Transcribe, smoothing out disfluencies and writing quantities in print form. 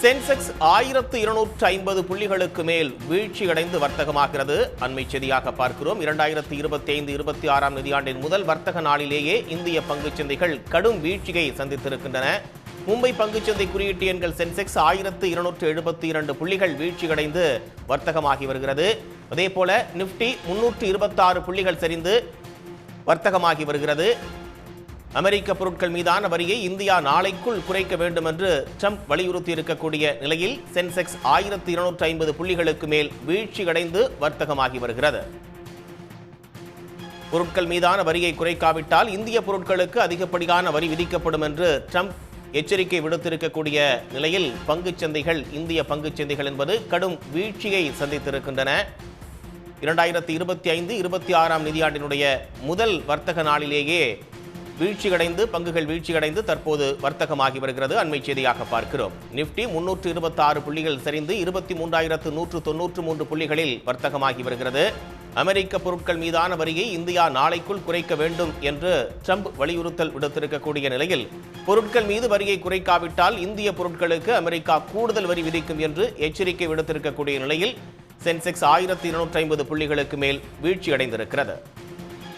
Sensex 1250 புள்ளிகளுக்கு மேல் வீழ்ச்சியடைந்து வர்த்தகமாகிறது. அண்மை செய்தியாக பார்க்கிறோம். 2025-26 நிதியாண்டின் முதல் வர்த்தக நாளிலேயே இந்திய பங்குச்சந்தைகள் கடும் வீழ்ச்சியை சந்தித்திருக்கின்றன. மும்பை பங்குச்சந்தை குறியீட்டு எண்கள் சென்செக்ஸ் 1272 புள்ளிகள் வீழ்ச்சியடைந்து வர்த்தகமாகி வருகிறது. அதேபோல நிப்டி 326 புள்ளிகள் சரிந்து வர்த்தகமாகி வருகிறது. அமெரிக்க பொருட்கள் மீதான வரியை இந்தியா நாளைக்குள் குறைக்க வேண்டும் என்று ட்ரம்ப் வலியுறுத்தி இருக்கக்கூடிய நிலையில் சென்செக்ஸ் 1250 புள்ளிகளுக்கு மேல் வீழ்ச்சியடைந்து வர்த்தகமாகி வருகிறது. பொருட்கள் மீதான வரியை குறைக்காவிட்டால் இந்திய பொருட்களுக்கு அதிகப்படியான வரி விதிக்கப்படும் என்று ட்ரம்ப் எச்சரிக்கை விடுத்திருக்கக்கூடிய நிலையில் பங்குச்சந்தைகள், இந்திய பங்குச்சந்தைகள் என்பது கடும் வீழ்ச்சியை சந்தித்திருக்கின்றன. 2025-26 நிதியாண்டினுடைய முதல் வர்த்தக நாளிலேயே பங்குகள் வீழ்ச்சியடைந்து தற்போது வர்த்தகமாகி வருகிறது. அண்மை செய்தியாக பார்க்கிறோம். நிப்டி 326 புள்ளிகள் சரிந்து 23,193 புள்ளிகளில் வர்த்தகமாகி வருகிறது. அமெரிக்க பொருட்கள் மீதான வரியை இந்தியா நாளைக்குள் குறைக்க வேண்டும் என்று ட்ரம்ப் வலியுறுத்தல் விடுத்திருக்கக்கூடிய நிலையில் பொருட்கள் மீது வரியை குறைக்காவிட்டால் இந்திய பொருட்களுக்கு அமெரிக்கா கூடுதல் வரி விதிக்கும் என்று எச்சரிக்கை விடுத்திருக்கக்கூடிய நிலையில் சென்செக்ஸ் 1250 புள்ளிகளுக்கு மேல் வீழ்ச்சியடைந்திருக்கிறது.